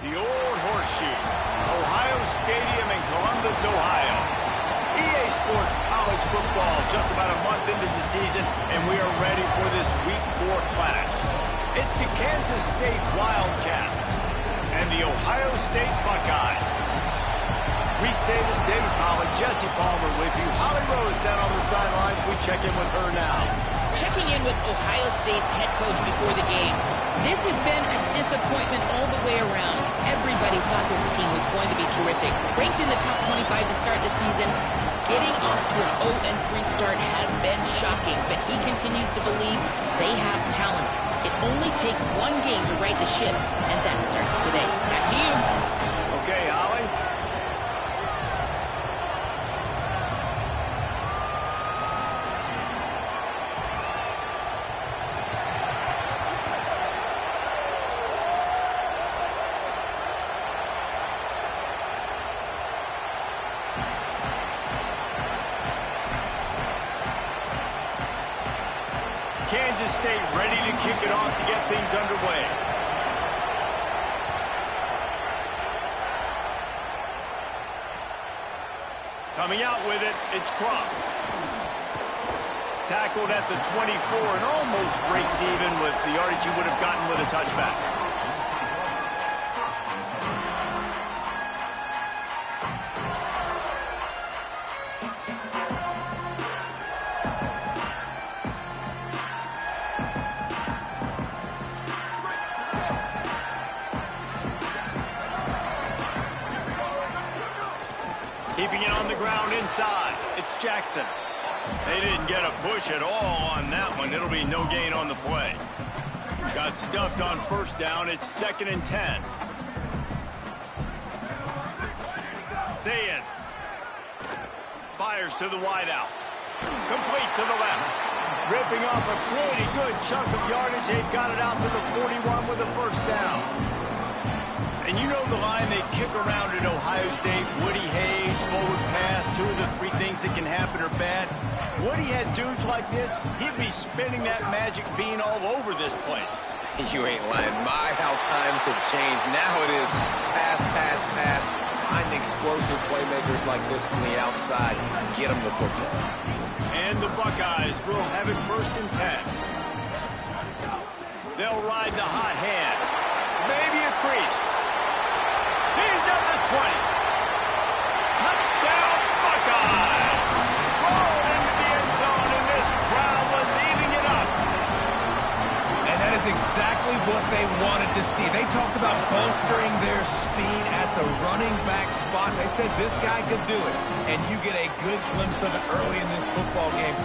The old horseshoe, Ohio Stadium in Columbus, Ohio. EA Sports College Football just about a month into the season, and we are ready for this Week 4 clash. It's the Kansas State Wildcats and the Ohio State Buckeyes. We stay this David Pollack, Jesse Palmer with you. Holly Rose down on the sidelines. We check in with her now. Checking in with Ohio State's head coach before the game. This has been a disappointment all the way around. Everybody thought this team was going to be terrific. Ranked in the top 25 to start the season, getting off to an 0-3 start has been shocking, but he continues to believe they have talent. It only takes one game to right the ship, and that starts today. Back to you. Okay, Holly. Kansas State ready to kick it off to get things underway. Coming out with it, it's Cross. Tackled at the 24 and almost breaks even with the yardage he would have gotten with a touchback. Keeping it on the ground inside. It's Jackson. They didn't get a push at all on that one. It'll be no gain on the play. Got stuffed on first down. It's 2nd and 10. Zayn fires to the wideout. Complete to the left. Ripping off a pretty good chunk of yardage. They've got it out to the 41 with a first down. And you know the line they kick around at Ohio State. Woody Hayes, forward pass, 2 of the 3 things that can happen are bad. Woody had dudes like this, he'd be spinning that magic bean all over this place. You ain't lying. My, how times have changed. Now it is pass, pass, pass. Find explosive playmakers like this on the outside. Get them the football. And the Buckeyes will have it 1st and 10. They'll ride the hot hand. Maybe a crease. He's at the 20. Touchdown, Buckeyes! Rolled into the end zone, and this crowd was to see. They talked about bolstering their speed at the running back spot. They said this guy could do it, and you get a good glimpse of it early in this football game.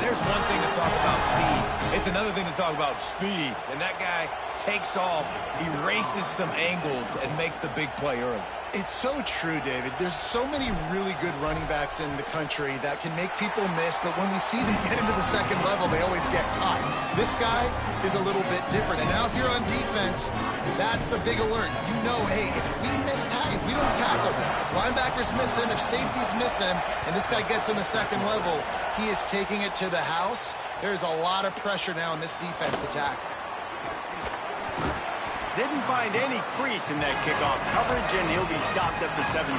There's one thing to talk about speed. It's another thing to talk about speed. And that guy takes off, erases some angles, and makes the big play early. It's so true, David. There's so many really good running backs in the country that can make people miss, but when we see them get into the second level, they always get caught. This guy is a little bit different. And now if you're on defense, that's a big alert. You know, hey, if we if we don't tackle him, if linebackers miss him, if safeties miss him, and this guy gets in the second level, he is taking it to the house. There's a lot of pressure now in this defense to tackle. Didn't find any crease in that kickoff coverage, and he'll be stopped at the 17.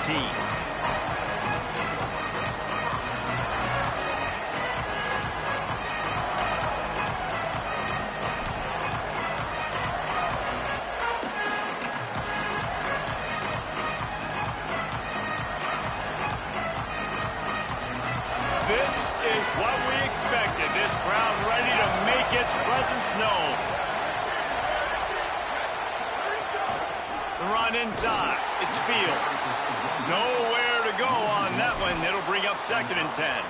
This is what we expected. This crowd ready to make its presence known. The run inside. It's Fields. Nowhere to go on that one. It'll bring up 2nd and 10.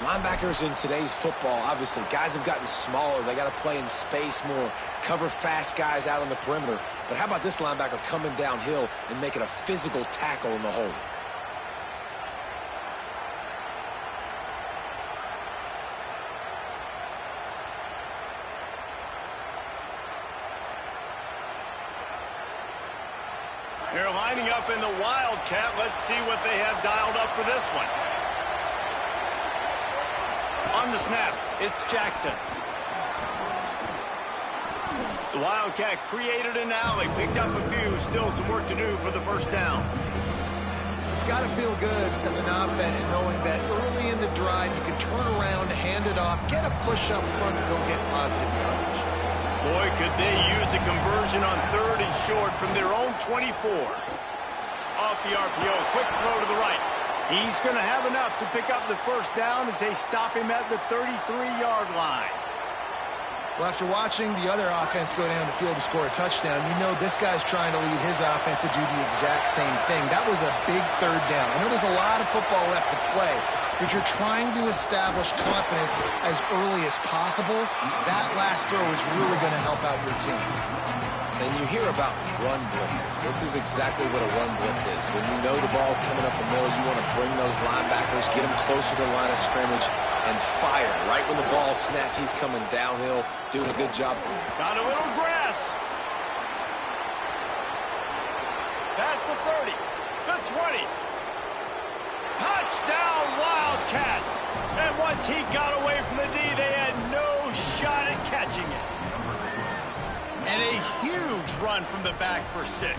Linebackers in today's football, obviously, guys have gotten smaller. They got to play in space more, cover fast guys out on the perimeter. But how about this linebacker coming downhill and making a physical tackle in the hole? They're lining up in the Wildcat. Let's see what they have dialed up for this one. On the snap, it's Jackson. The Wildcat created an alley, picked up a few, still some work to do for the first down. It's got to feel good as an offense knowing that early in the drive you can turn around, hand it off, get a push up front, and go get positive yardage. Boy, could they use a conversion on 3rd and short from their own 24. Off the RPO, quick throw to the right. He's going to have enough to pick up the first down as they stop him at the 33-yard line. Well, after watching the other offense go down the field to score a touchdown, you know this guy's trying to lead his offense to do the exact same thing. That was a big 3rd down. I know there's a lot of football left to play, but you're trying to establish confidence as early as possible. That last throw is really going to help out your team. And you hear about run blitzes. This is exactly what a run blitz is. When you know the ball's coming up the middle, you want to bring those linebackers, get them closer to the line of scrimmage, and fire. Right when the ball snapped, he's coming downhill, doing a good job. Got a little grass. Past the 30, the 20. Touchdown, Wildcats. And once he got away from the D, they had no shot at catching it. And a huge run from the back for 6.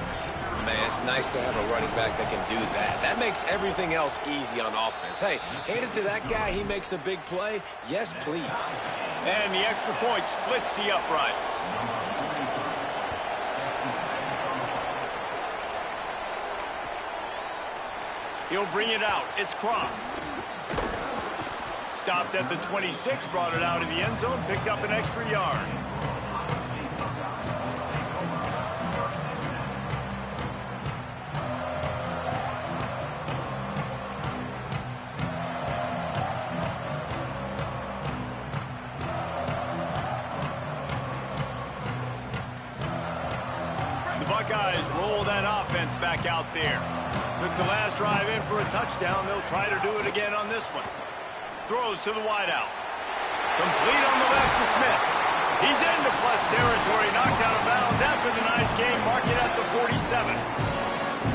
Man, it's nice to have a running back that can do that. That makes everything else easy on offense. Hey, hand it to that guy, he makes a big play. Yes, please. And the extra point splits the uprights. He'll bring it out. It's Cross. Stopped at the 26, brought it out of the end zone, picked up an extra yard. Buckeyes roll that offense back out there. Took the last drive in for a touchdown. They'll try to do it again on this one. Throws to the wideout. Complete on the left to Smith. He's into plus territory, knocked out of bounds after the nice game. Mark it at the 47.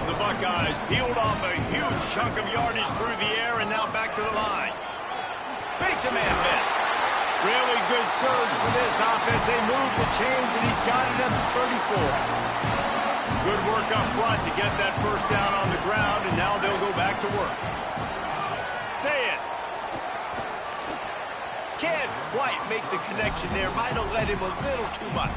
The Buckeyes peeled off a huge chunk of yardage through the air and now back to the line. Makes a man miss. Really good surge for this offense. They move the chains, and he's got it at the 34. Good work up front to get that first down on the ground, and now they'll go back to work. Say it. Can't quite make the connection there. Might have led him a little too much.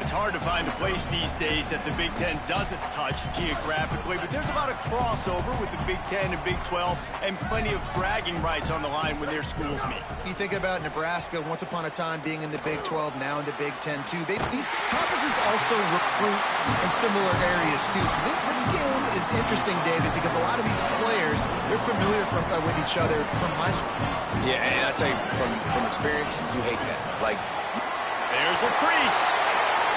It's hard to find a place these days that the Big Ten doesn't touch geographically, but there's a lot of crossover with the Big Ten and Big 12 and plenty of bragging rights on the line when their schools meet. You think about Nebraska, once upon a time being in the Big 12, now in the Big 10 too. These conferences also recruit in similar areas too. So this game is interesting, David, because a lot of these players, they're familiar with each other from high school. Yeah, and I tell you, from experience, you hate that. Like, there's a crease.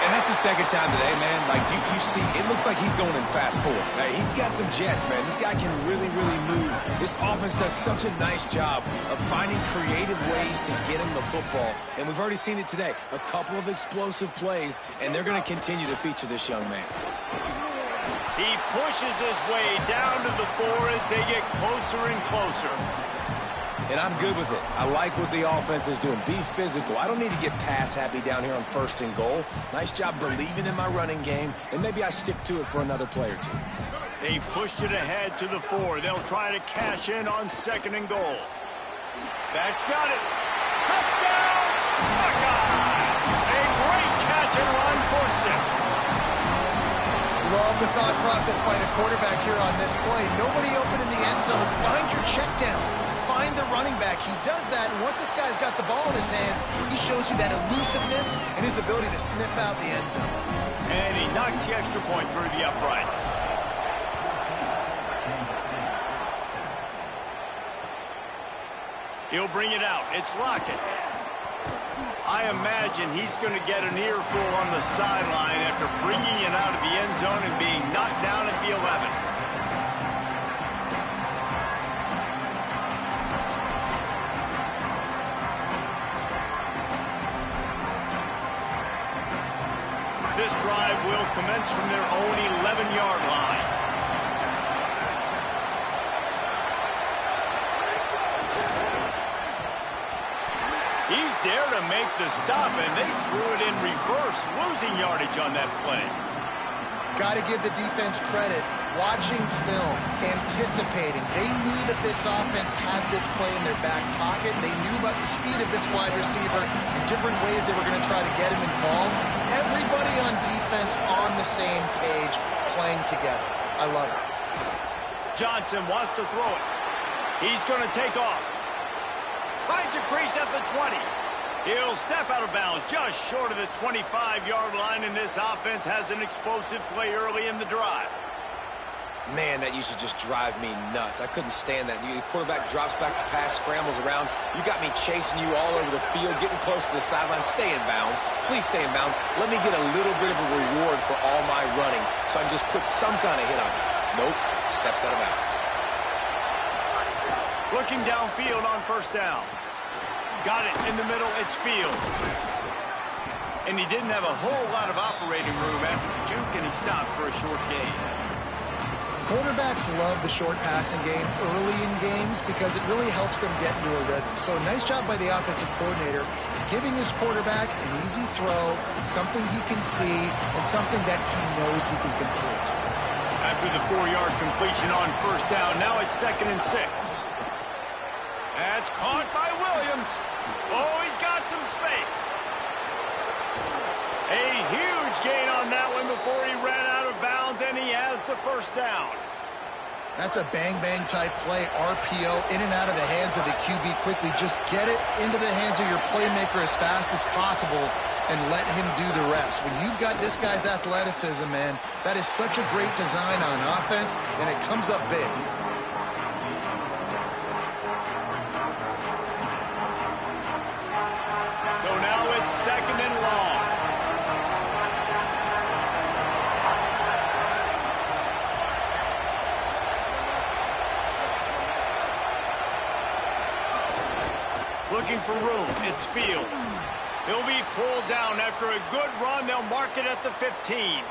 And that's the second time today, man. Like, you see, it looks like he's going in fast forward. He's got some jets, man. This guy can really, really move. This offense does such a nice job of finding creative ways to get him the football. And we've already seen it today. A couple of explosive plays, and they're going to continue to feature this young man. He pushes his way down to the 4 as they get closer and closer. And I'm good with it. I like what the offense is doing. Be physical. I don't need to get pass happy down here on 1st and goal. Nice job believing in my running game, and maybe I stick to it for another play or two. They've pushed it ahead to the 4. They'll try to cash in on 2nd and goal. That's got it. Touchdown! Buckeye! A great catch and run for 6. Love the thought process by the quarterback here on this play. Nobody open in the end zone. Find your check down. Find the running back. He does that, and once this guy's got the ball in his hands, he shows you that elusiveness and his ability to sniff out the end zone. And he knocks the extra point through the uprights. He'll bring it out. It's Lockett. I imagine he's going to get an earful on the sideline after bringing it out of the end zone and being knocked down at the 11. This drive will commence from their own 11-yard line. He's there to make the stop, and they threw it in reverse, losing yardage on that play. Got to give the defense credit. Watching film, anticipating. They knew that this offense had this play in their back pocket. They knew about the speed of this wide receiver and different ways they were going to try to get him involved. Everybody on defense on the same page, playing together. I love it. Johnson wants to throw it. He's going to take off. Finds a crease at the 20. He'll step out of bounds just short of the 25-yard line, and this offense has an explosive play early in the drive. Man, that used to just drive me nuts. I couldn't stand that. The quarterback drops back to pass, scrambles around. You got me chasing you all over the field, getting close to the sideline. Stay in bounds. Please stay in bounds. Let me get a little bit of a reward for all my running so I can just put some kind of hit on you. Nope. Steps out of bounds. Looking downfield on 1st down. Got it in the middle. It's Fields. And he didn't have a whole lot of operating room after the juke, and he stopped for a short gain. Quarterbacks love the short passing game early in games because it really helps them get into a rhythm. So nice job by the offensive coordinator giving his quarterback an easy throw, something he can see, and something that he knows he can complete. After the 4-yard completion on 1st down, now it's 2nd and 6. That's caught by Williams. Oh, he's got some space. A huge gain on that one before he ran out of bounds, and he has the 1st down. That's a bang-bang type play, RPO, in and out of the hands of the QB quickly. Just get it into the hands of your playmaker as fast as possible and let him do the rest. When you've got this guy's athleticism, man, that is such a great design on offense, and it comes up big. So now it's 2nd and long. Looking for room. It's Fields. He'll be pulled down after a good run. They'll mark it at the 15.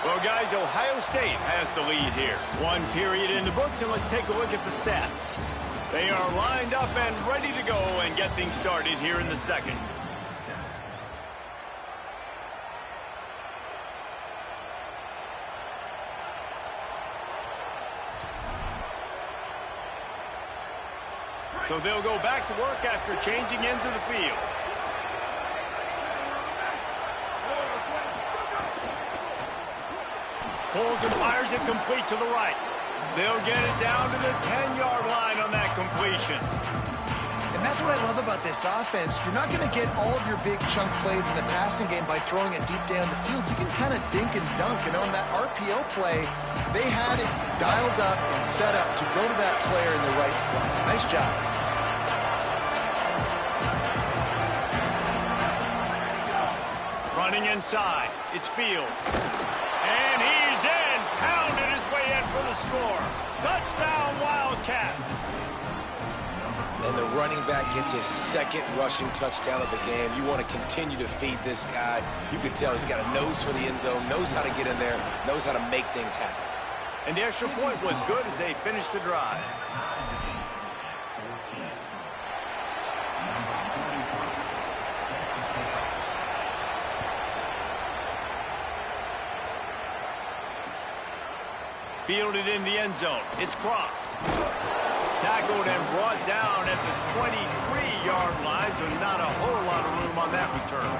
Well, guys, Ohio State has the lead here. 1 period in the books, and let's take a look at the stats. They are lined up and ready to go and get things started here in the 2nd. So they'll go back to work after changing into the field. Pulls and fires it complete to the right. They'll get it down to the 10-yard line on that completion. And that's what I love about this offense. You're not going to get all of your big chunk plays in the passing game by throwing it deep down the field. You can kind of dink and dunk. And on that RPO play, they had it dialed up and set up to go to that player in the right flat. Nice job. Running inside, it's Fields. And he's in, pounded his way in for the score. Touchdown, Wildcats. And the running back gets his second rushing touchdown of the game. You want to continue to feed this guy. You can tell he's got a nose for the end zone, knows how to get in there, knows how to make things happen. And the extra point was good as they finished the drive. Fielded in the end zone. It's Cross. Tackled and brought down at the 23-yard line, so not a whole lot of room on that return.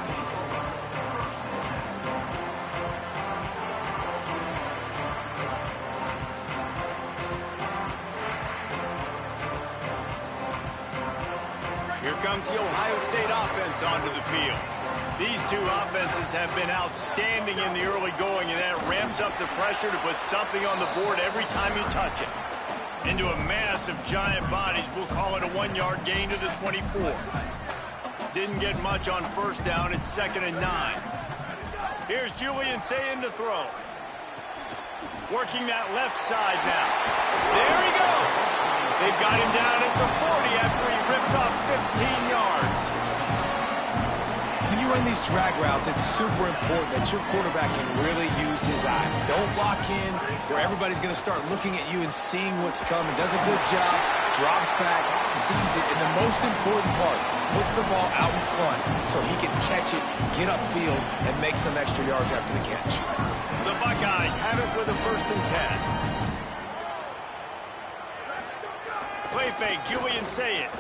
Here comes the Ohio State offense onto the field. These two offenses have been outstanding in the early going, and that ramps up the pressure to put something on the board every time you touch it. Into a mass of giant bodies, we'll call it a 1-yard gain to the 24. Didn't get much on first down, it's 2nd and 9. Here's Julian Sayin to throw. Working that left side now. There he goes! They've got him down at the 40 after he ripped off 15 yards. When you run these drag routes, it's super important that your quarterback can really use his eyes. Don't lock in where everybody's going to start looking at you and seeing what's coming. Does a good job, drops back, sees it, and the most important part, puts the ball out in front so he can catch it, get upfield, and make some extra yards after the catch. The Buckeyes have it with a 1st and 10. Play fake, Julian Sayin.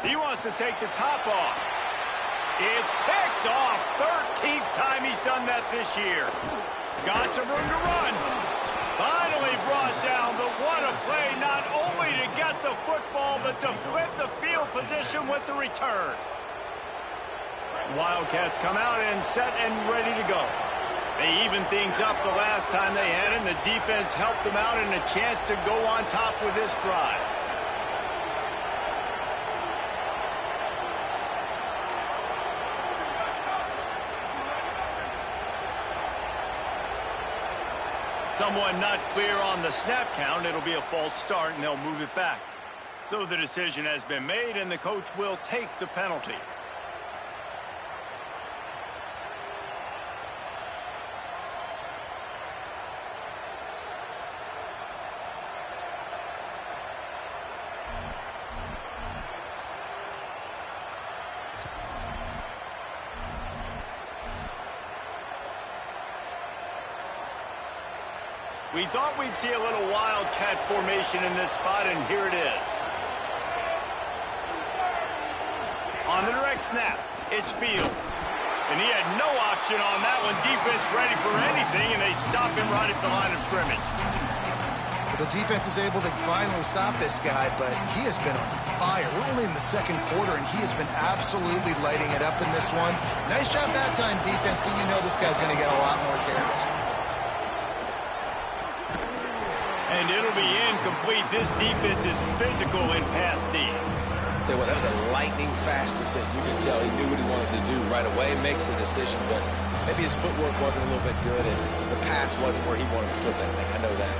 He wants to take the top off. It's picked off. 13th time he's done that this year. Got some room to run. Finally brought down, but what a play, not only to get the football, but to flip the field position with the return. Wildcats come out and set and ready to go. They evened things up the last time they had it, and the defense helped them out and a chance to go on top with this drive. Someone not clear on the snap count. It'll be a false start, and they'll move it back. So the decision has been made, and the coach will take the penalty. We thought we'd see a little Wildcat formation in this spot, and here it is. On the direct snap, it's Fields. And he had no option on that one. Defense ready for anything, and they stop him right at the line of scrimmage. The defense is able to finally stop this guy, but he has been on fire. We're only in the 2nd quarter, and he has been absolutely lighting it up in this one. Nice job that time, defense, but you know this guy's going to get a lot more carries. And it'll be incomplete. This defense is physical in pass D. Tell you what, that was a lightning-fast decision. You can tell he knew what he wanted to do right away, makes the decision, but maybe his footwork wasn't a little bit good, and the pass wasn't where he wanted to put that thing. I know that.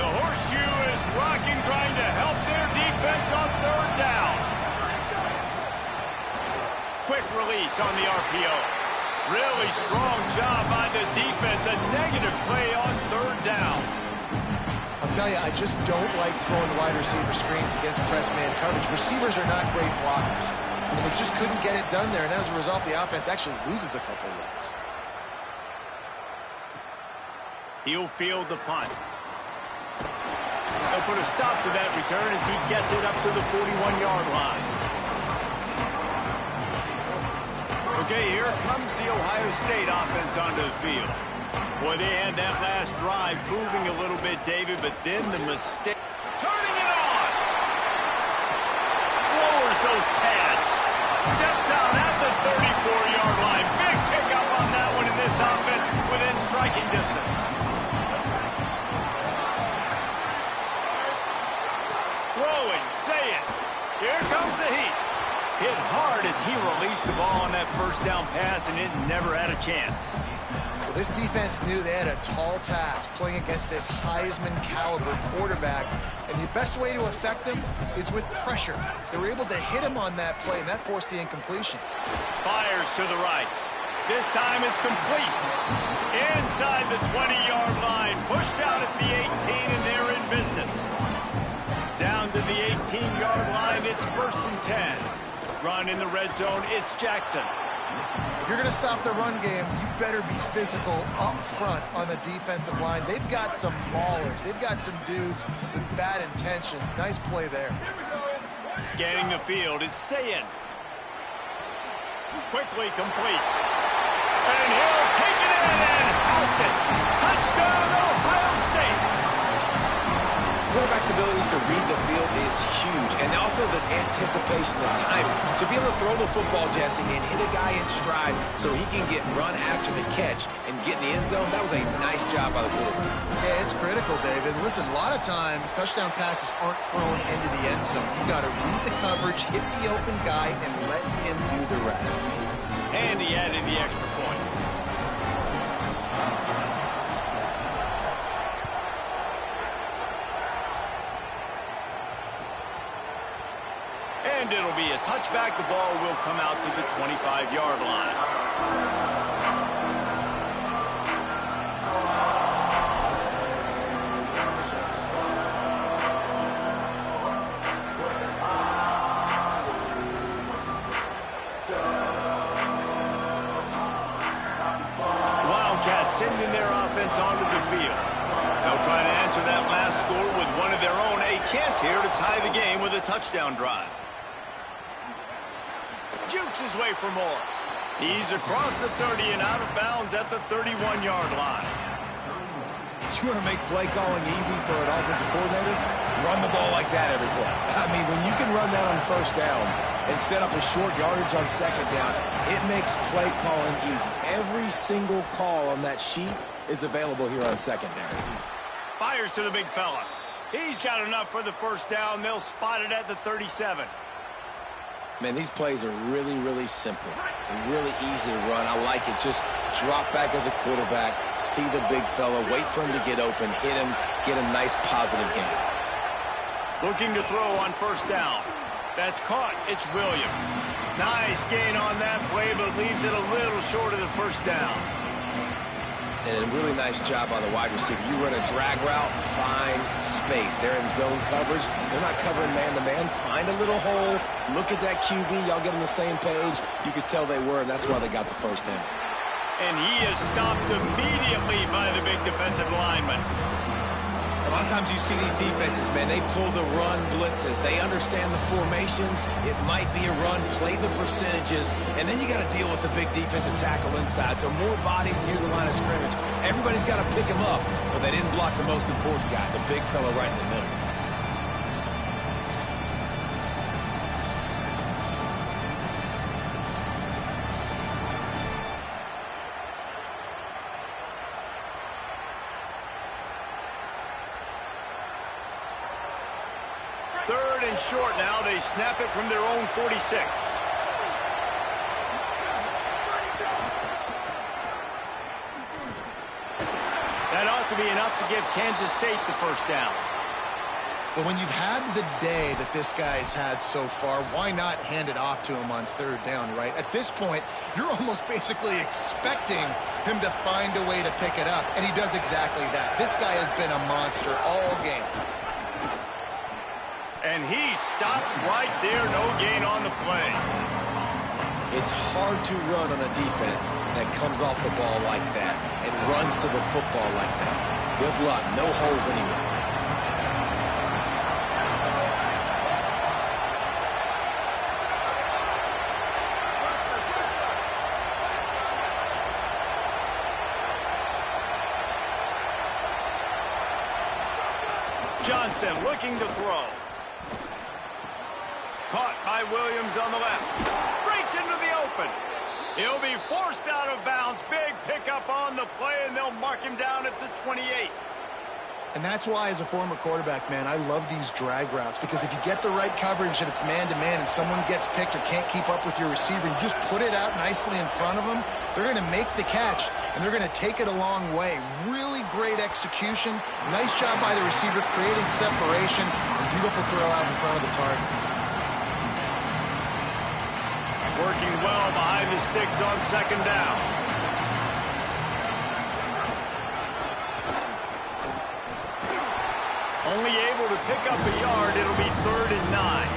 The horseshoe is rocking, trying to help their defense on 3rd down. Quick release on the RPO. Really strong job by the defense. A negative play on 3rd down. I'll tell you, I just don't like throwing wide receiver screens against press man coverage. Receivers are not great blockers. And they just couldn't get it done there. And as a result, the offense actually loses a couple of yards. He'll field the punt. They'll put a stop to that return as he gets it up to the 41-yard line. Okay, here comes the Ohio State offense onto the field. Boy, they had that last drive moving a little bit, David, but then the mistake. Turning it on! Lowers those pads. Steps out at the 34-yard line. Big pickup on that one in this offense within striking distance. Throwing, say it. Here comes the heat. Hit hard as he released the ball on that first down pass, and it never had a chance. Well, this defense knew they had a tall task playing against this Heisman-caliber quarterback, and the best way to affect him is with pressure. They were able to hit him on that play, and that forced the incompletion. Fires to the right. This time it's complete. Inside the 20-yard line. Pushed out at the 18, and they're in business. Down to the 18-yard line, it's 1st and 10. Run in the red zone, it's Jackson. If you're going to stop the run game, you better be physical up front on the defensive line. They've got some maulers. They've got some dudes with bad intentions. Nice play there. Scanning the field, it's Sayin. Quickly complete. And he'll take it in and house it. Touchdown, Ohio State. Quarterback's abilities to read the field is huge, and also the anticipation, the time to be able to throw the football, Jesse, and hit a guy in stride so he can get run after the catch and get in the end zone. That was a nice job by the quarterback. Yeah, it's critical, David. Listen, a lot of times touchdown passes aren't thrown into the end zone. You got to read the coverage, hit the open guy, and let him do the rest. And he added the extra point. And it'll be a touchback. The ball will come out to the 25-yard line. Wildcats sending their offense onto the field. They'll try to answer that last score with one of their own. A chance here to tie the game with a touchdown drive. Jukes his way for more. He's across the 30 and out of bounds at the 31-yard line. You want to make play calling easy for an offensive coordinator? Run the ball like that every play. I mean, when you can run that on first down and set up a short yardage on second down, it makes play calling easy. Every single call on that sheet is available here on second down. Fires to the big fella. He's got enough for the first down. They'll spot it at the 37. Man, these plays are really, really simple and really easy to run. I like it. Just drop back as a quarterback, see the big fella, wait for him to get open, hit him, get a nice positive gain. Looking to throw on first down. That's caught. It's Williams. Nice gain on that play, but leaves it a little short of the first down. And a really nice job on the wide receiver. You run a drag route, find space. They're in zone coverage. They're not covering man-to-man. Find a little hole. Look at that QB. Y'all get on the same page. You could tell they were, and that's why they got the first down. And he is stopped immediately by the big defensive lineman. A lot of times you see these defenses, man, they pull the run blitzes. They understand the formations. It might be a run, play the percentages, and then you got to deal with the big defensive tackle inside. So more bodies near the line of scrimmage. Everybody's got to pick him up, but they didn't block the most important guy, the big fella right in the middle. Third and short now. They snap it from their own 46. That ought to be enough to give Kansas State the first down. But when you've had the day that this guy's had so far, why not hand it off to him on third down, right? At this point, you're almost basically expecting him to find a way to pick it up, and he does exactly that. This guy has been a monster all game. And he stopped right there. No gain on the play. It's hard to run on a defense that comes off the ball like that and runs to the football like that. Good luck. No holes anywhere. Johnson looking to throw. Caught by Williams on the left. Breaks into the open. He'll be forced out of bounds. Big pickup on the play, and they'll mark him down at the 28. And that's why, as a former quarterback, man, I love these drag routes, because if you get the right coverage and it's man-to-man and someone gets picked or can't keep up with your receiver, you just put it out nicely in front of them, they're going to make the catch, and they're going to take it a long way. Really great execution. Nice job by the receiver creating separation. A beautiful throw out in front of the target. Working well behind the sticks on second down. Only able to pick up a yard. It'll be 3rd and 9.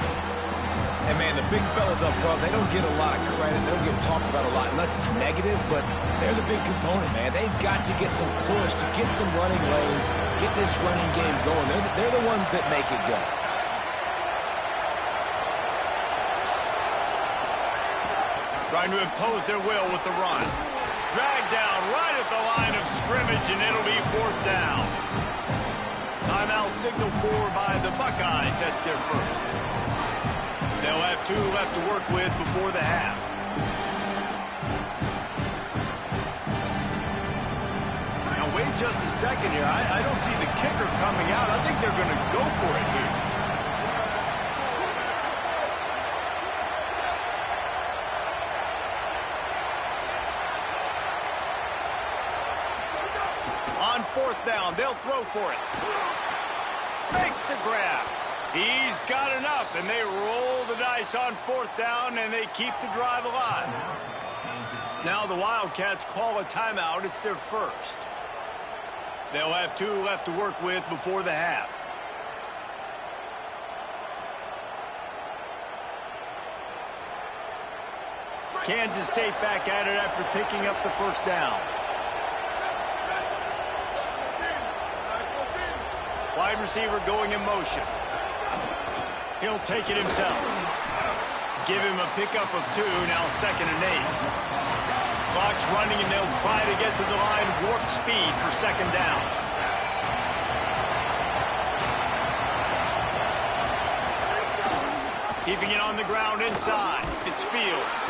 And, man, the big fellas up front, they don't get a lot of credit. They don't get talked about a lot unless it's negative, but they're the big component, man. They've got to get some push, to get some running lanes, get this running game going. They're the ones that make it go. Trying to impose their will with the run. Dragged down right at the line of scrimmage, and it'll be 4th down. Timeout signal for by the Buckeyes. That's their first. They'll have 2 left to work with before the half. Now, wait just a second here. I don't see the kicker coming out. I think they're going to go for it here. On 4th down, they'll throw for it. Makes the grab. He's got enough, and they roll the dice on 4th down, and they keep the drive alive. Now the Wildcats call a timeout. It's their first. They'll have 2 left to work with before the half. Kansas State back at it after picking up the first down. Wide receiver going in motion. He'll take it himself. Give him a pickup of 2, now 2nd and 8. Clock's running, and they'll try to get to the line warp speed for 2nd down. Keeping it on the ground inside. It's Fields.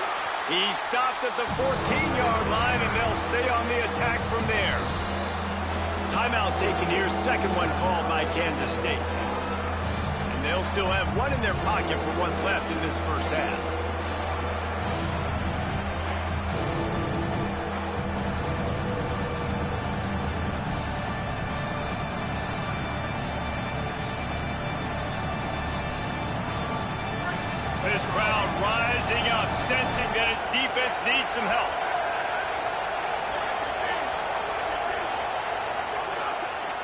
He's stopped at the 14-yard line, and they'll stay on the attack from there. Timeout taken here, second one called by Kansas State. And they'll still have 1 in their pocket for what's left in this first half. This crowd rising up, sensing that its defense needs some help.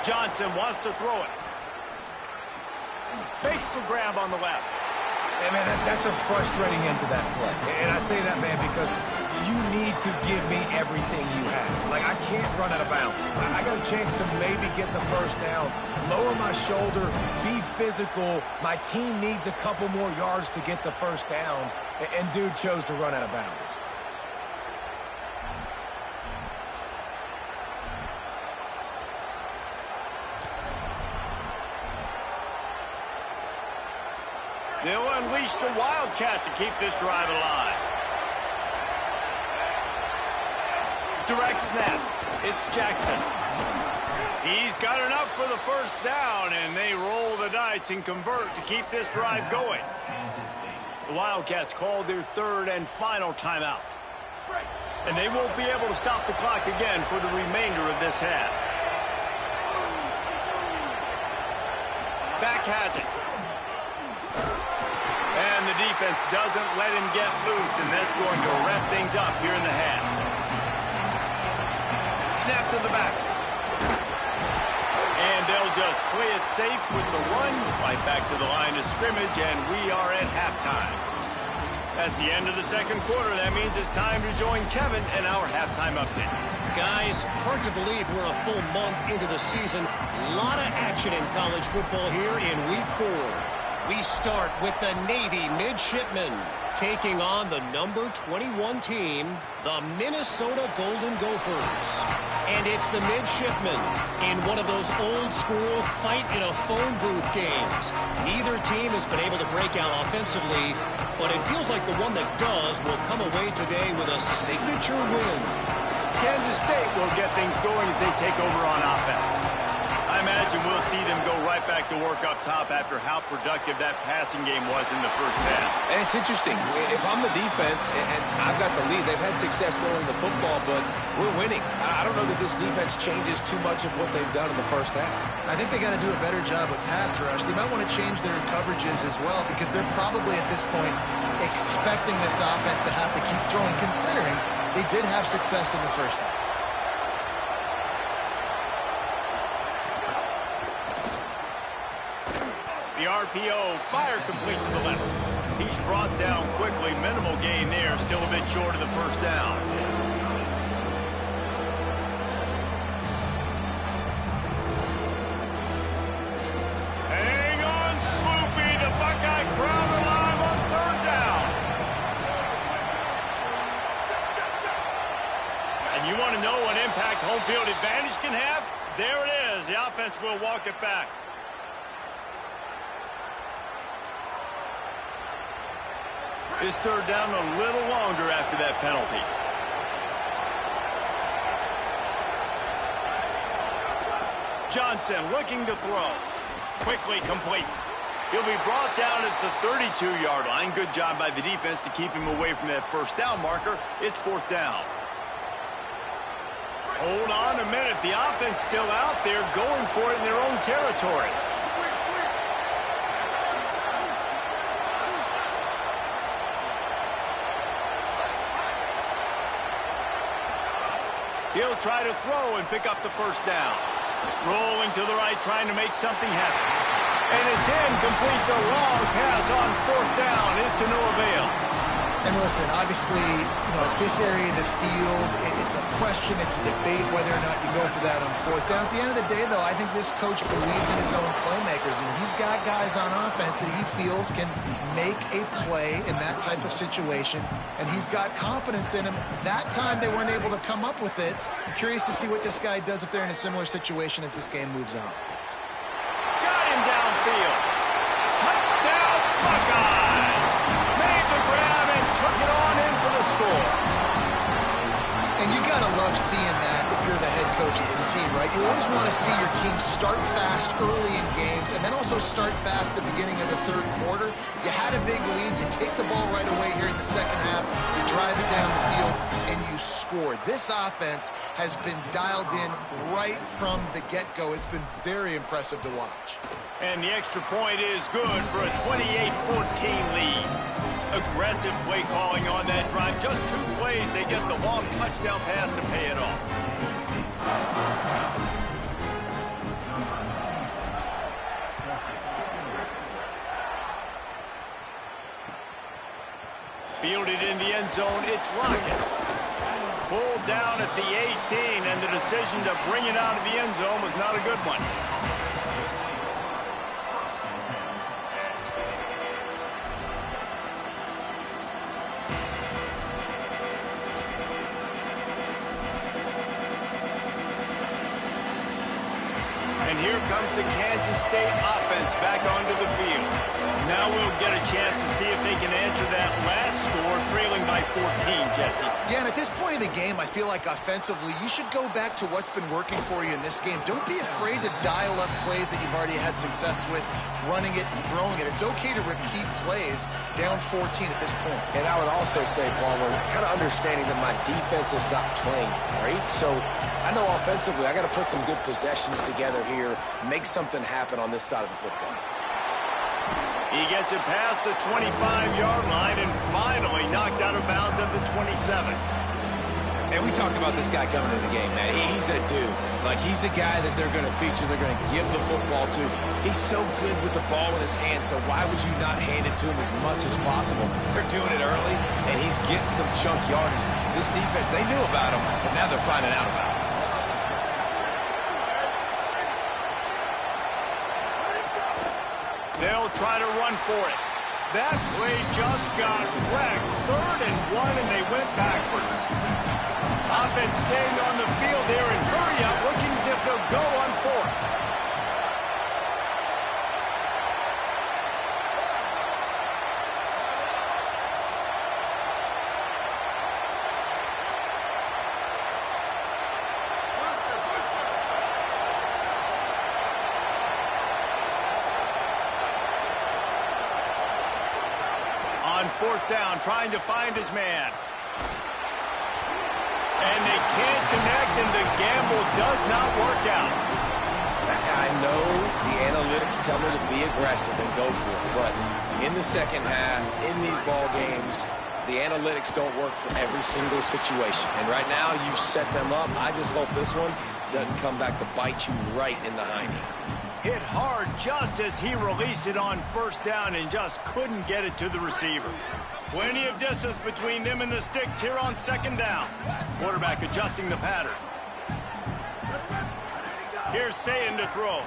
Johnson wants to throw it. Makes the grab on the left. Hey, man, that's a frustrating end to that play. And I say that, man, because you need to give me everything you have. Like, I can't run out of bounds. I got a chance to maybe get the first down, lower my shoulder, be physical. My team needs a couple more yards to get the first down, and dude chose to run out of bounds. They'll unleash the Wildcat to keep this drive alive. Direct snap. It's Jackson. He's got enough for the first down, and they roll the dice and convert to keep this drive going. The Wildcats called their 3rd and final timeout. And they won't be able to stop the clock again for the remainder of this half. Back has it. And the defense doesn't let him get loose, and that's going to wrap things up here in the half. Snap to the back. And they'll just play it safe with the run right back to the line of scrimmage, and we are at halftime. That's the end of the second quarter. That means it's time to join Kevin in our halftime update. Guys, hard to believe we're a full month into the season. A lot of action in college football here in Week 4. We start with the Navy Midshipmen taking on the number 21 team, the Minnesota Golden Gophers. And it's the Midshipmen in one of those old-school fight-in-a-phone-booth games. Neither team has been able to break out offensively, but it feels like the one that does will come away today with a signature win. Kansas State will get things going as they take over on offense. I imagine we'll see them go right back to work up top after how productive that passing game was in the first half. And it's interesting. If I'm the defense and I've got the lead, they've had success throwing the football, but we're winning. I don't know that this defense changes too much of what they've done in the first half. I think they got to do a better job with pass rush. They might want to change their coverages as well because they're probably at this point expecting this offense to have to keep throwing, considering they did have success in the first half. The RPO, fire complete to the left. He's brought down quickly. Minimal gain there. Still a bit short of the first down. Hang on, Swoopy. The Buckeye crowd alive on third down. And you want to know what impact home field advantage can have? There it is. The offense will walk it back. This third down a little longer after that penalty. Johnson looking to throw. Quickly complete. He'll be brought down at the 32-yard line. Good job by the defense to keep him away from that first down marker. It's fourth down. Hold on a minute. The offense still out there going for it in their own territory. He'll try to throw and pick up the first down. Rolling to the right, trying to make something happen. And it's incomplete. The long pass on fourth down is to no avail. And listen, obviously, this area of the field, it's a question, it's a debate whether or not you go for that on fourth down. At the end of the day, though, I think this coach believes in his own playmakers, and he's got guys on offense that he feels can make a play in that type of situation, and he's got confidence in him. That time they weren't able to come up with it. I'm curious to see what this guy does if they're in a similar situation as this game moves on. Got him downfield. Touchdown, Buckeyes! Made the grab and took it on in for the score. And you got to love seeing that if you're the head coach of this team, right? You always want to see your team start fast early in games and then also start fast at the beginning of the third quarter. You had a big lead. You take the ball right away here in the second half. You drive it down the field, and you scored. This offense has been dialed in right from the get-go. It's been very impressive to watch. And the extra point is good for a 28-14 lead. Aggressive play calling on that drive. Just 2 plays, they get the long touchdown pass to pay it off. Fielded in the end zone, it's Lockett. Pulled down at the 18, and the decision to bring it out of the end zone was not a good one. And here comes the Kansas State offense back onto the field. Now we'll get a chance to see if they can answer that last score, trailing by 14, Jesse. Yeah, and at this point in the game, I feel like offensively, you should go back to what's been working for you in this game. Don't be afraid to dial up plays that you've already had success with, running it and throwing it. It's okay to repeat plays down 14 at this point. And I would also say, Palmer, kind of understanding that my defense is not playing great, so I know offensively I got to put some good possessions together here, make something happen on this side of the football. He gets it past the 25-yard line and finally knocked out of bounds at the 27. And we talked about this guy coming into the game, man. He's a dude. Like, he's a guy that they're going to feature, they're going to give the football to. He's so good with the ball in his hand, so why would you not hand it to him as much as possible? They're doing it early, and he's getting some chunk yardage. This defense, they knew about him, but now they're finding out about him. They'll try to run for it. That play just got wrecked. 3rd and 1, and they went backwards. Offense staying on the field there and hurry up, looking as if they'll go on 4th. On 4th down, trying to find his man. And they can't connect, and the gamble does not work out. I know the analytics tell me to be aggressive and go for it, but in the second half, in these ball games, the analytics don't work for every single situation. And right now, you've set them up. I just hope this one doesn't come back to bite you right in the hiney. Hit hard just as he released it on 1st down and just couldn't get it to the receiver. Plenty of distance between them and the sticks here on 2nd down. Quarterback adjusting the pattern. Here's Sayin to throw.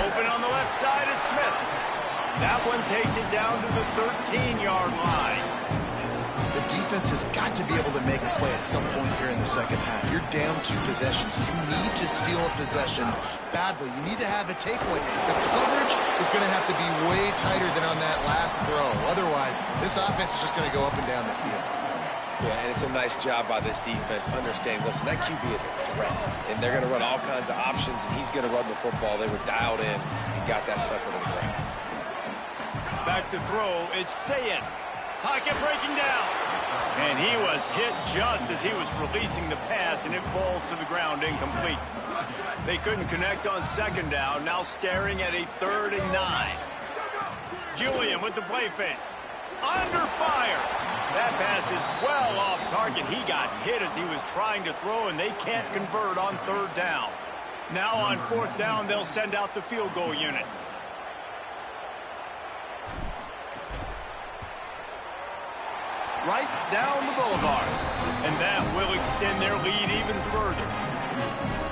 Open on the left side is Smith. That one takes it down to the 13-yard line. The defense has got to be able to make a play at some point here in the second half. You're down 2 possessions. You need to steal a possession badly. You need to have a takeaway. The coverage is going to have to be way tighter than on that last throw. Otherwise, this offense is just going to go up and down the field. Yeah, and it's a nice job by this defense understanding, listen, that QB is a threat, and they're going to run all kinds of options, and he's going to run the football. They were dialed in and got that sucker to the ground. Back to throw, it's Sayin. Pocket breaking down. And he was hit just as he was releasing the pass, and it falls to the ground incomplete. They couldn't connect on 2nd down, now staring at a 3rd and 9. Julian with the play fake. Under fire. That pass is well off target. He got hit as he was trying to throw, and they can't convert on 3rd down. Now on 4th down, they'll send out the field goal unit. Right down the boulevard. And that will extend their lead even further.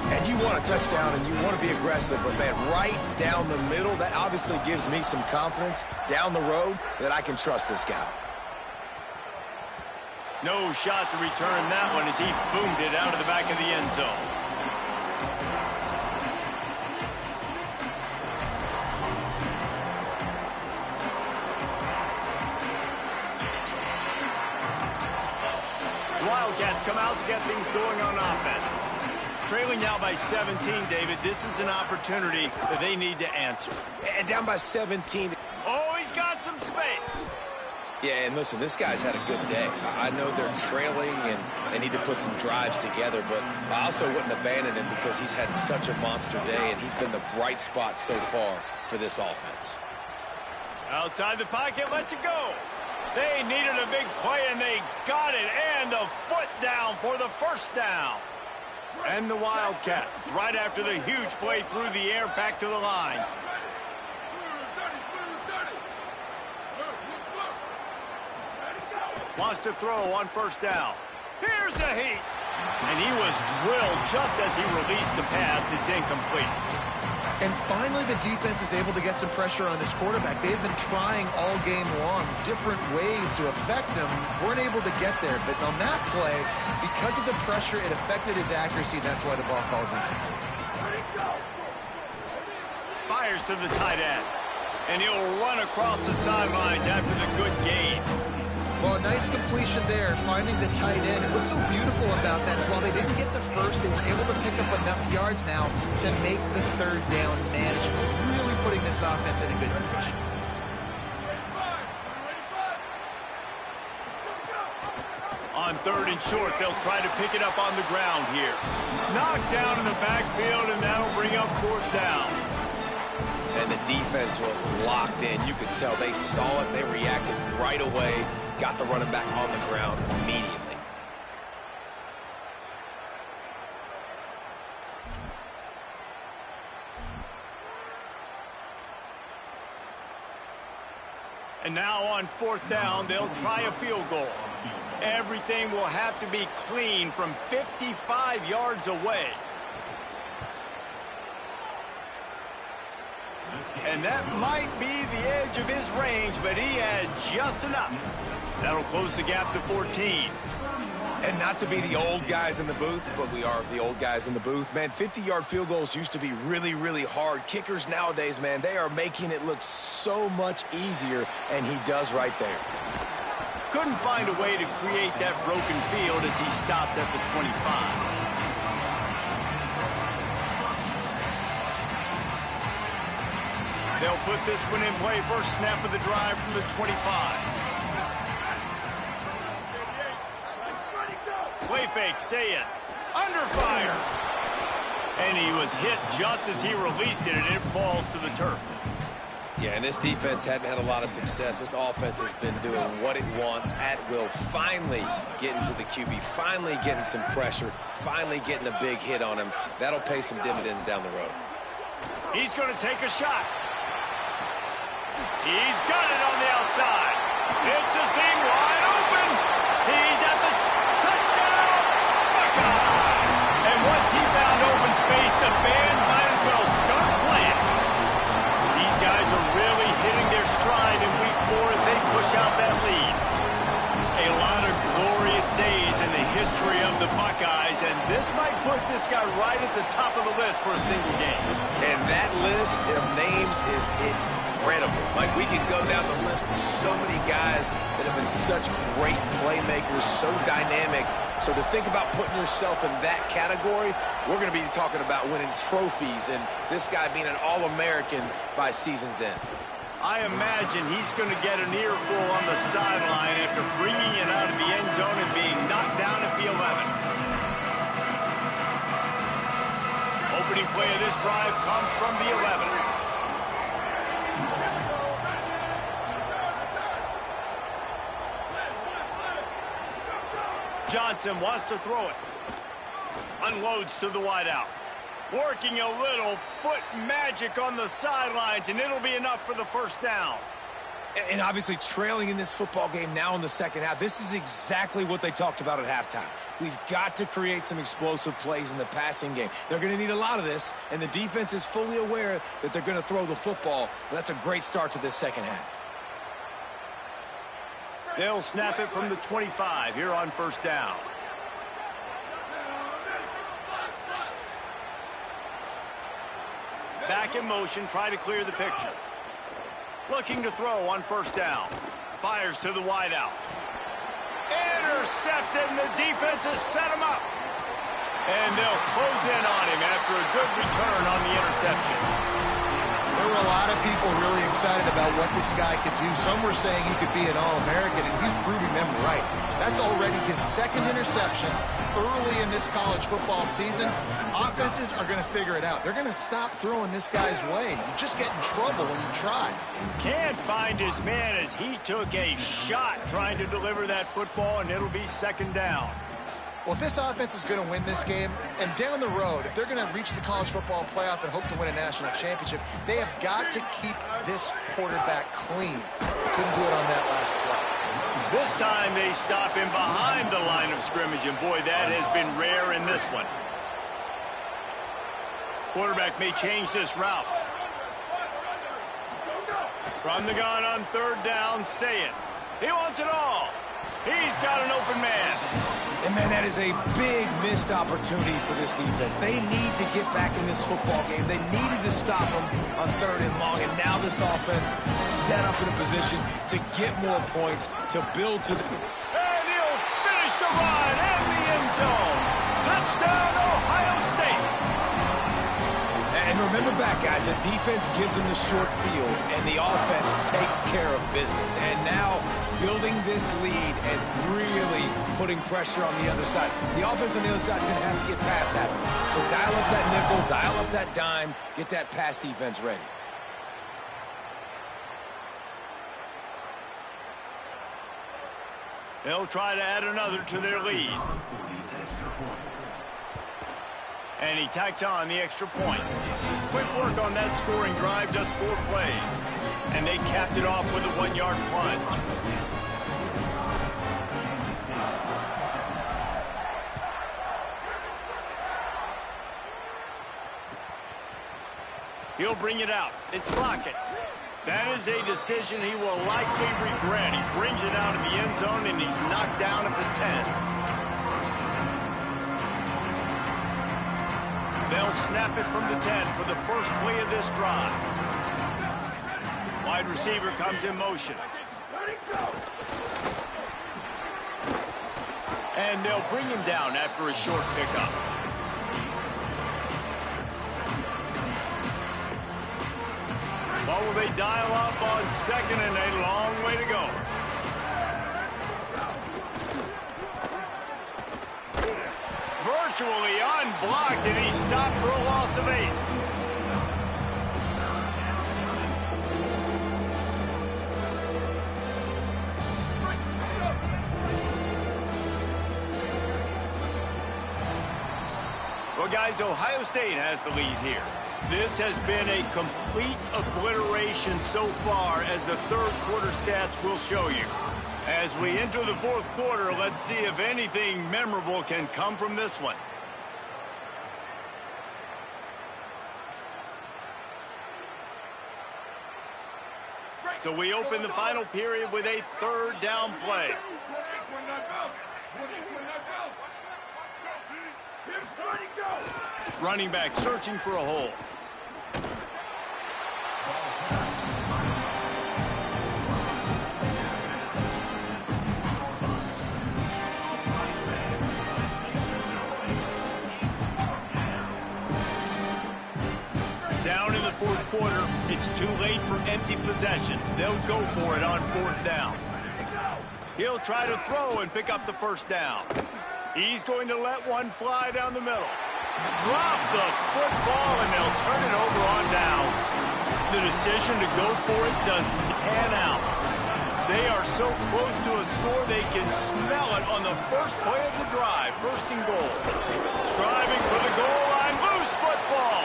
And you want a touchdown and you want to be aggressive, but man, right down the middle, that obviously gives me some confidence down the road that I can trust this guy. No shot to return that one as he boomed it out of the back of the end zone. Wildcats come out to get things going on offense. Trailing now by 17, David. This is an opportunity that they need to answer. And down by 17. Oh, he's got some space. Yeah, and listen, this guy's had a good day. I know they're trailing and they need to put some drives together, but I also wouldn't abandon him because he's had such a monster day, and he's been the bright spot so far for this offense. Outside the pocket, lets it go. They needed a big play, and they got it, and the foot down for the 1st down. And the Wildcats, right after the huge play through the air, back to the line. Wants to throw on 1st down. Here's a heat. And he was drilled just as he released the pass. It's incomplete. And finally, the defense is able to get some pressure on this quarterback. They've been trying all game long different ways to affect him. Weren't able to get there. But on that play, because of the pressure, it affected his accuracy. That's why the ball falls incomplete. Fires to the tight end. And he'll run across the sidelines after the good gain. Well, a nice completion there, finding the tight end. And what's so beautiful about that is while they didn't get the first, they were able to pick up enough yards now to make the 3rd down manageable, really putting this offense in a good position. On 3rd and short, they'll try to pick it up on the ground here. Knocked down in the backfield, and that'll bring up 4th down. And the defense was locked in. You could tell they saw it. They reacted right away. Got the running back on the ground immediately. And now on 4th down, they'll try a field goal. Everything will have to be clean from 55 yards away. And that might be the edge of his range, but he had just enough. That'll close the gap to 14. And not to be the old guys in the booth, but we are the old guys in the booth. Man, 50-yard field goals used to be really, really hard. Kickers nowadays, man, they are making it look so much easier, and he does right there. Couldn't find a way to create that broken field as he stopped at the 25. They'll put this one in play. First snap of the drive from the 25. Play fake, say it. Under fire. And he was hit just as he released it, and it falls to the turf. Yeah, and this defense hadn't had a lot of success. This offense has been doing what it wants at will. Finally getting to the QB, finally getting some pressure, finally getting a big hit on him. That'll pay some dividends down the road. He's going to take a shot. He's got it on the outside. It's a seam wide open. He's at the touchdown. Buckeye. And once he found open space, the band might as well start playing. These guys are really hitting their stride in week 4 as they push out that lead. A lot of glorious days in the history of the Buckeyes, and this might put this guy right at the top of the list for a single game. And that list of names is incredible. Like, we can go down the list of so many guys that have been such great playmakers, so dynamic. So to think about putting yourself in that category, we're going to be talking about winning trophies and this guy being an All-American by season's end. I imagine he's going to get an earful on the sideline after bringing it out of the end zone and being knocked down at the 11. Opening play of this drive comes from the 11. Johnson wants to throw it. Unloads to the wideout. Working a little foot magic on the sidelines, and it'll be enough for the first down. And obviously trailing in this football game now in the second half, this is exactly what they talked about at halftime. We've got to create some explosive plays in the passing game. They're going to need a lot of this, and the defense is fully aware that they're going to throw the football. That's a great start to this second half. They'll snap it from the 25 here on first down. Back in motion, try to clear the picture. Looking to throw on first down. Fires to the wideout. Intercepted, and the defense has set him up. And they'll close in on him after a good return on the interception. There were a lot of people really excited about what this guy could do. Some were saying he could be an All-American, and he's proving them right. That's already his second interception early in this college football season. Offenses are going to figure it out. They're going to stop throwing this guy's way. You just get in trouble when you try. Can't find his man as he took a shot trying to deliver that football, and it'll be second down. Well, if this offense is going to win this game, and down the road, if they're going to reach the college football playoff and hope to win a national championship, they have got to keep this quarterback clean. Couldn't do it on that last play. This time they stop him behind the line of scrimmage, and boy, that has been rare in this one. Quarterback may change this route. From the gun on third down, say it. He wants it all. He's got an open man. And, man, that is a big missed opportunity for this defense. They need to get back in this football game. They needed to stop them on third and long, and now this offense set up in a position to get more points, to build to the... And he'll finish the run in the end zone. Touchdown, Ohio State. And remember back, guys, the defense gives them the short field, and the offense takes care of business. And now building this lead and really putting pressure on the other side. The offense on the other side is going to have to get pass happy. So dial up that nickel, dial up that dime, get that pass defense ready. They'll try to add another to their lead. And he tacks on the extra point. Quick work on that scoring drive, just 4 plays. and they capped it off with a 1-yard plunge. He'll bring it out. It's Lockett. That is a decision he will likely regret. He brings it out of the end zone, and he's knocked down at the 10. They'll snap it from the 10 for the first play of this drive. Wide receiver comes in motion. And they'll bring him down after a short pickup. What will they dial up on second and a long way to go? Virtually unblocked, and he stopped for a loss of 8. Well, guys, Ohio State has the lead here. This has been a complete obliteration so far, as the third quarter stats will show you. As we enter the fourth quarter, let's see if anything memorable can come from this one. So we open the final period with a third down play. Running back searching for a hole. Down in the fourth quarter, it's too late for empty possessions. They'll go for it on fourth down. He'll try to throw and pick up the first down. He's going to let one fly down the middle. Drop the football, and they'll turn it over on downs. The decision to go for it doesn't pan out. They are so close to a score, they can smell it on the first play of the drive. First and goal. Striving for the goal line. Loose football.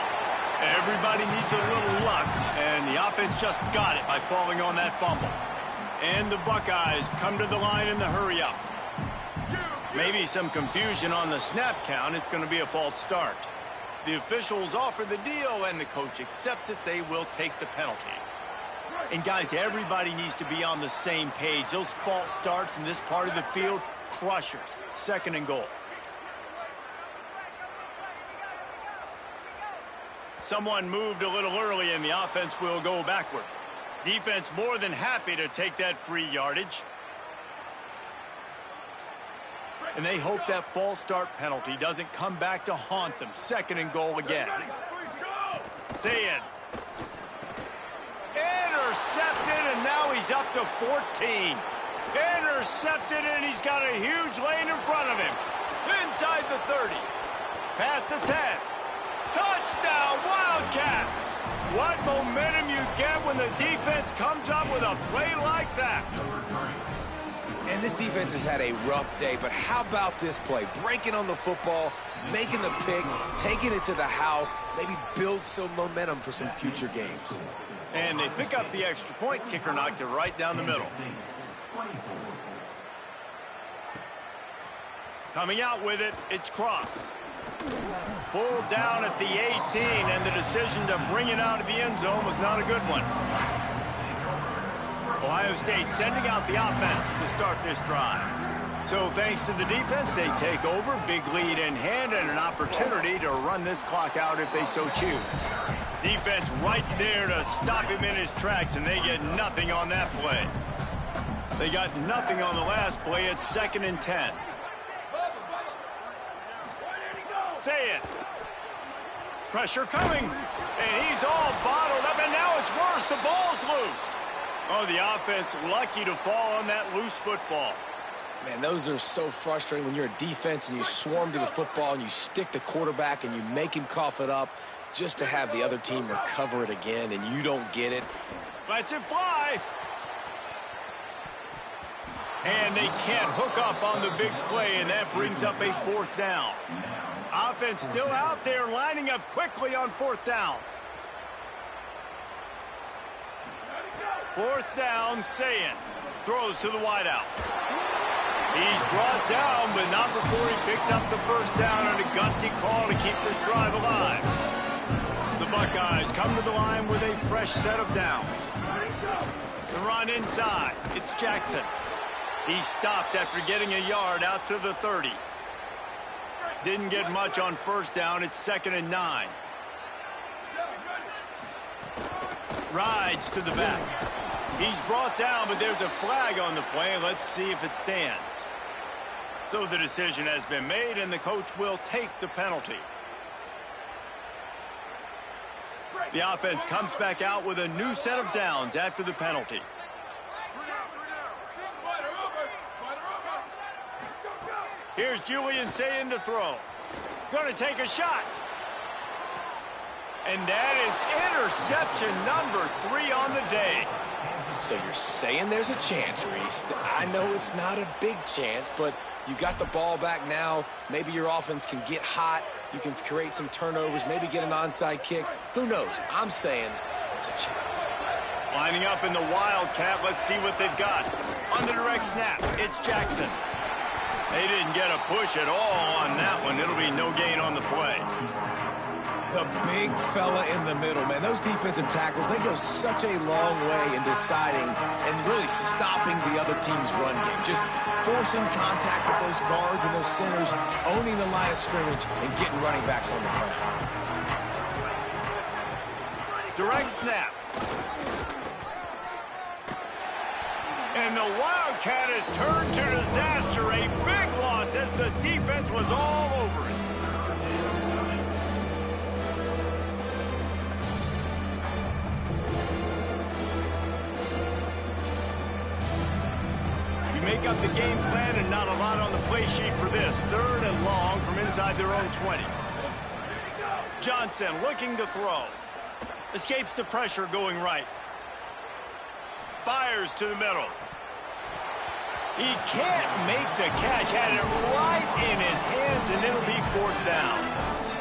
Everybody needs a little luck, and the offense just got it by falling on that fumble. And the Buckeyes come to the line in the hurry-up. Maybe some confusion on the snap count. It's going to be a false start. The officials offer the deal, and the coach accepts it. They will take the penalty. And, guys, everybody needs to be on the same page. Those false starts in this part of the field, crushers. Second and goal. Someone moved a little early, and the offense will go backward. Defense more than happy to take that free yardage. And they hope that false start penalty doesn't come back to haunt them. Second and goal again. Say it. Intercepted, and now he's up to 14. Intercepted, and he's got a huge lane in front of him. Inside the 30. Past the 10. Touchdown, Wildcats! What momentum you get when the defense comes up with a play like that. And this defense has had a rough day, but how about this play? Breaking on the football, making the pick, taking it to the house, maybe build some momentum for some future games. And they pick up the extra point. Kicker knocked it right down the middle. Coming out with it, it's Cross. Pulled down at the 18, and the decision to bring it out of the end zone was not a good one. Ohio State sending out the offense to start this drive. So thanks to the defense, they take over. Big lead in hand and an opportunity to run this clock out if they so choose. Defense right there to stop him in his tracks, and they get nothing on that play. They got nothing on the last play. It's second and 10. Say it. Pressure coming, and he's all bottled up, and now it's worse. The ball's loose. Oh, the offense lucky to fall on that loose football. Man, those are so frustrating when you're a defense and you swarm to the football and you stick the quarterback and you make him cough it up just to have the other team recover it again, and you don't get it. Lets it fly. And they can't hook up on the big play, and that brings up a fourth down. Offense still out there, lining up quickly on fourth down. Fourth down, Sayin throws to the wideout. He's brought down, but not before he picks up the first down on a gutsy call to keep this drive alive. The Buckeyes come to the line with a fresh set of downs. The run inside. It's Jackson. He's stopped after getting a yard out to the 30. Didn't get much on first down. It's 2nd and 9. Rides to the back. He's brought down, but there's a flag on the play. Let's see if it stands. So the decision has been made, and the coach will take the penalty. The offense comes back out with a new set of downs after the penalty. Here's Julian Sayin to throw. Going to take a shot. And that is interception number 3 on the day. So you're saying there's a chance, Reese. I know it's not a big chance, but you got the ball back now. Maybe your offense can get hot. You can create some turnovers, maybe get an onside kick. Who knows? I'm saying there's a chance. Lining up in the Wildcat. Let's see what they've got. On the direct snap, it's Jackson. They didn't get a push at all on that one. It'll be no gain on the play. The big fella in the middle, man. Those defensive tackles, they go such a long way in deciding and really stopping the other team's run game. Just forcing contact with those guards and those centers, owning the line of scrimmage, and getting running backs on the ground. Direct snap. And the Wildcat has turned to disaster. A big loss as the defense was all over it. Make up the game plan and not a lot on the play sheet for this. 3rd and long from inside their own 20. Johnson looking to throw. Escapes the pressure going right. Fires to the middle. He can't make the catch. Had it right in his hands, and it'll be 4th down.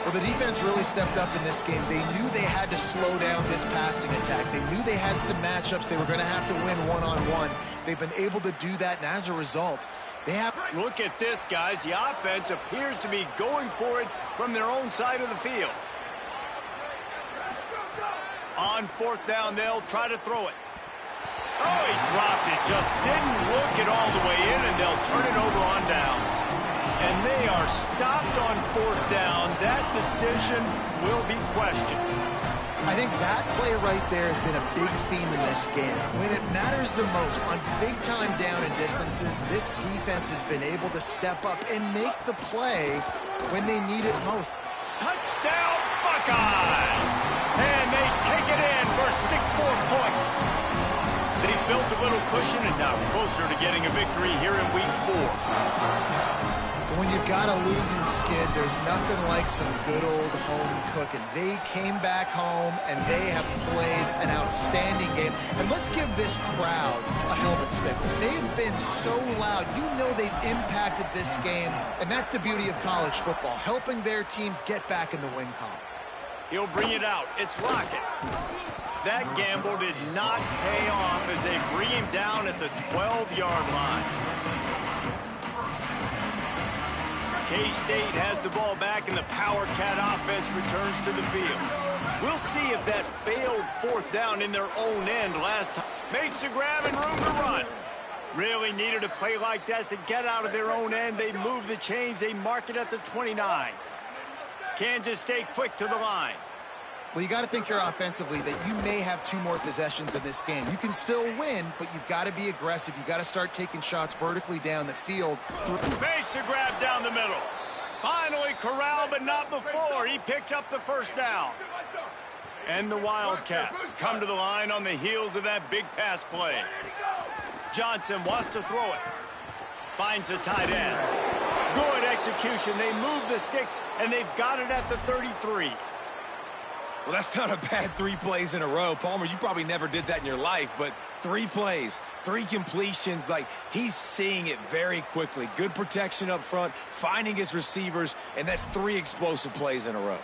Well, the defense really stepped up in this game. They knew they had to slow down this passing attack. They knew they had some matchups they were going to have to win one-on-one. They've been able to do that, and as a result, they have... Look at this, guys. The offense appears to be going for it from their own side of the field. On 4th down, they'll try to throw it. Oh, he dropped it. Just didn't look it all the way in, and they'll turn it over on downs. And they are stopped on 4th down. That decision will be questioned. I think that play right there has been a big theme in this game. When it matters the most, on big-time down and distances, this defense has been able to step up and make the play when they need it most. Touchdown, Buckeyes! And they take it in for 6 more points. They built a little cushion and now closer to getting a victory here in Week 4. When you've got a losing skid, there's nothing like some good old home cooking. They came back home, and they have played an outstanding game. And let's give this crowd a helmet stick. They've been so loud. You know they've impacted this game, and that's the beauty of college football, helping their team get back in the win column. He'll bring it out. It's Lockett. That gamble did not pay off as they bring him down at the 12-yard line. K-State has the ball back, and the Power Cat offense returns to the field. We'll see if that failed 4th down in their own end last time. Makes a grab and room to run. Really needed a play like that to get out of their own end. They move the chains. They mark it at the 29. Kansas State quick to the line. Well, you got to think here offensively that you may have 2 more possessions in this game. You can still win, but you've got to be aggressive. You've got to start taking shots vertically down the field. Makes a grab down the middle. Finally corralled, but not before. He picked up the first down. And the Wildcats come to the line on the heels of that big pass play. Johnson wants to throw it. Finds the tight end. Good execution. They move the sticks, and they've got it at the 33. Well, that's not a bad 3 plays in a row. Palmer, you probably never did that in your life, but 3 plays, 3 completions, like he's seeing it very quickly. Good protection up front, finding his receivers, and that's 3 explosive plays in a row.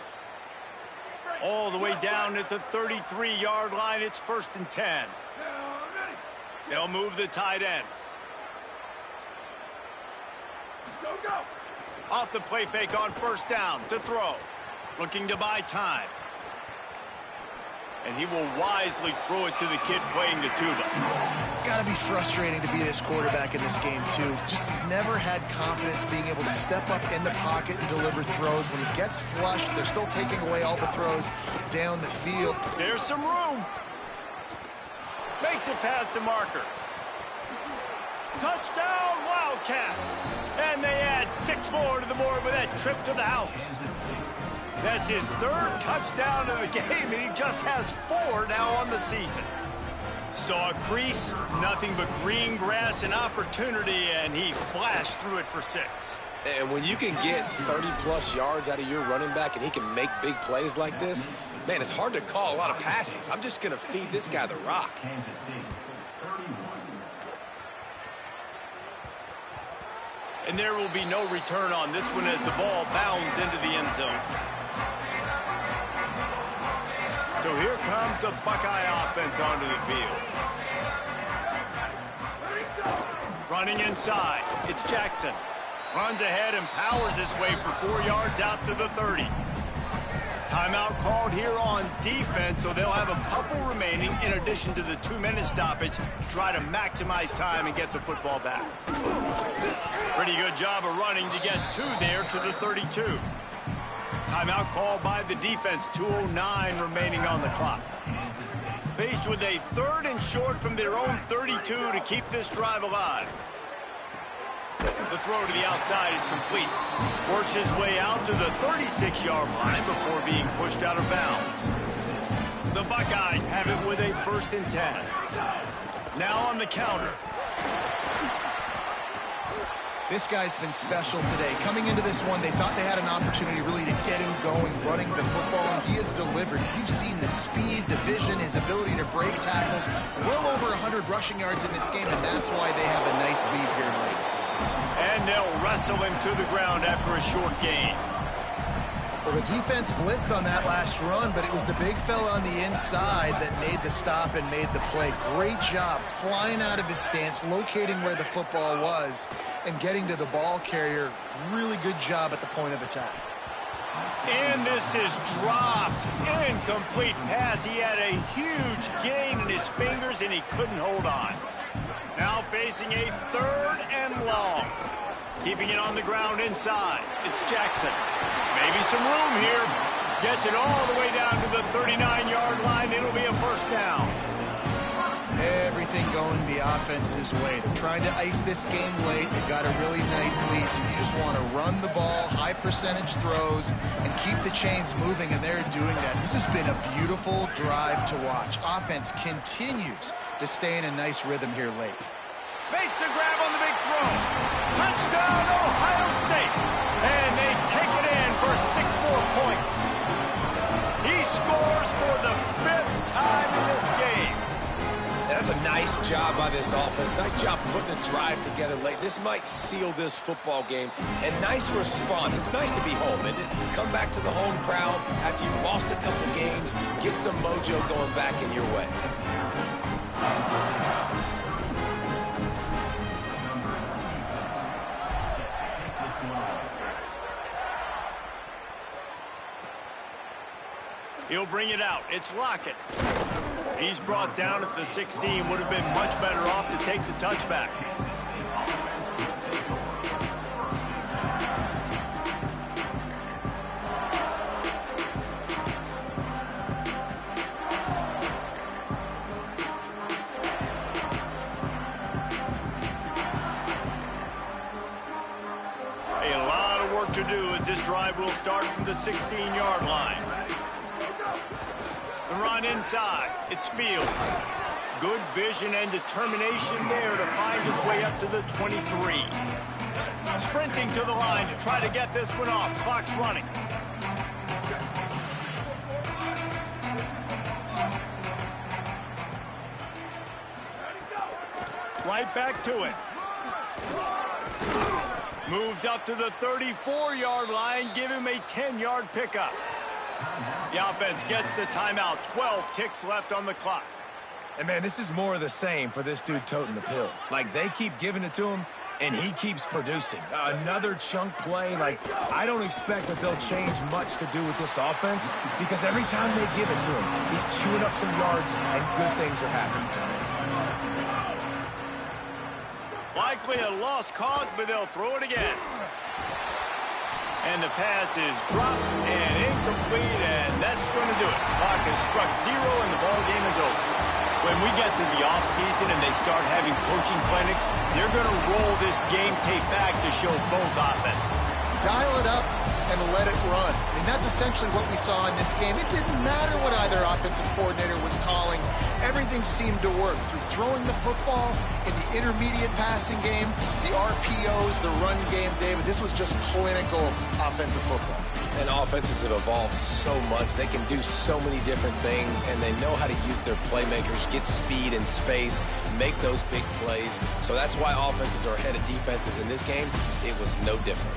All the way down at the 33-yard line, it's 1st and 10. They'll move the tight end. Go, go. Off the play fake on first down to throw. Looking to buy time. And he will wisely throw it to the kid playing the tuba. It's got to be frustrating to be this quarterback in this game, too. Just has never had confidence being able to step up in the pocket and deliver throws. When he gets flushed, they're still taking away all the throws down the field. There's some room. Makes it past the marker. Touchdown, Wildcats. And they add 6 more to the board with that trip to the house. That's his 3rd touchdown of the game, and he just has 4 now on the season. Saw a crease, nothing but green grass and opportunity, and he flashed through it for 6. And when you can get 30-plus yards out of your running back and he can make big plays like this, man, it's hard to call a lot of passes. I'm just going to feed this guy the rock. And there will be no return on this one as the ball bounds into the end zone. So here comes the Buckeye offense onto the field. Running inside, it's Jackson. Runs ahead and powers his way for 4 yards out to the 30. Timeout called here on defense, so they'll have a couple remaining in addition to the 2-minute stoppage to try to maximize time and get the football back. Pretty good job of running to get 2 there to the 32. Timeout called by the defense, 2:09 remaining on the clock. Faced with a 3rd and short from their own 32 to keep this drive alive. The throw to the outside is complete. Works his way out to the 36-yard line before being pushed out of bounds. The Buckeyes have it with a 1st and 10. Now on the counter. This guy's been special today. Coming into this one, they thought they had an opportunity really to get him going, running the football, and he has delivered. You've seen the speed, the vision, his ability to break tackles. Well over 100 rushing yards in this game, and that's why they have a nice lead here late. And they'll wrestle him to the ground after a short gain. Well, the defense blitzed on that last run, but it was the big fella on the inside that made the stop and made the play. Great job flying out of his stance, locating where the football was, and getting to the ball carrier. Really good job at the point of attack. And this is dropped. Incomplete pass. He had a huge gain in his fingers, and he couldn't hold on. Now facing a 3rd and long. Keeping it on the ground inside. It's Jackson. Maybe some room here. Gets it all the way down to the 39-yard line. It'll be a 1st down. Everything going the offense's way. They're trying to ice this game late. They've got a really nice lead, so you just want to run the ball, high percentage throws, and keep the chains moving, and they're doing that. This has been a beautiful drive to watch. Offense continues to stay in a nice rhythm here late. Makes the grab on the big throw. Touchdown, Ohio State. And they take it in for 6 more points. He scores for the 5th time in this game. That's a nice job by this offense. Nice job putting the drive together late. This might seal this football game. And nice response. It's nice to be home, isn't it? Come back to the home crowd after you've lost a couple games. Get some mojo going back in your way. He'll bring it out. It's Lockett. He's brought down at the 16. Would have been much better off to take the touchback. A lot of work to do as this drive will start from the 16-yard line. The run inside. It's Fields. Good vision and determination there to find his way up to the 23. Sprinting to the line to try to get this one off. Clock's running. Right back to it. Moves up to the 34-yard line. Give him a 10-yard pickup. The offense gets the timeout. 12 ticks left on the clock. And, man, this is more of the same for this dude toting the pill. Like, they keep giving it to him, and he keeps producing. Another chunk play. Like, I don't expect that they'll change much to do with this offense because every time they give it to him, he's chewing up some yards, and good things are happening. Likely a lost cause, but they'll throw it again. And the pass is dropped and incomplete, and that's going to do it. Clock has struck 0, and the ball game is over. When we get to the offseason and they start having coaching clinics, they're going to roll this game tape back to show both offenses. Dial it up and let it run. I mean, that's essentially what we saw in this game. It didn't matter what either offensive coordinator was calling. Everything seemed to work through throwing the football in the intermediate passing game, the RPOs, the run game, David. This was just clinical offensive football. And offenses have evolved so much. They can do so many different things, and they know how to use their playmakers, get speed and space, make those big plays. So that's why offenses are ahead of defenses in this game. It was no different.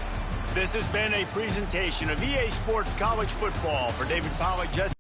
This has been a presentation of EA Sports College Football. For David Pollack, Jesse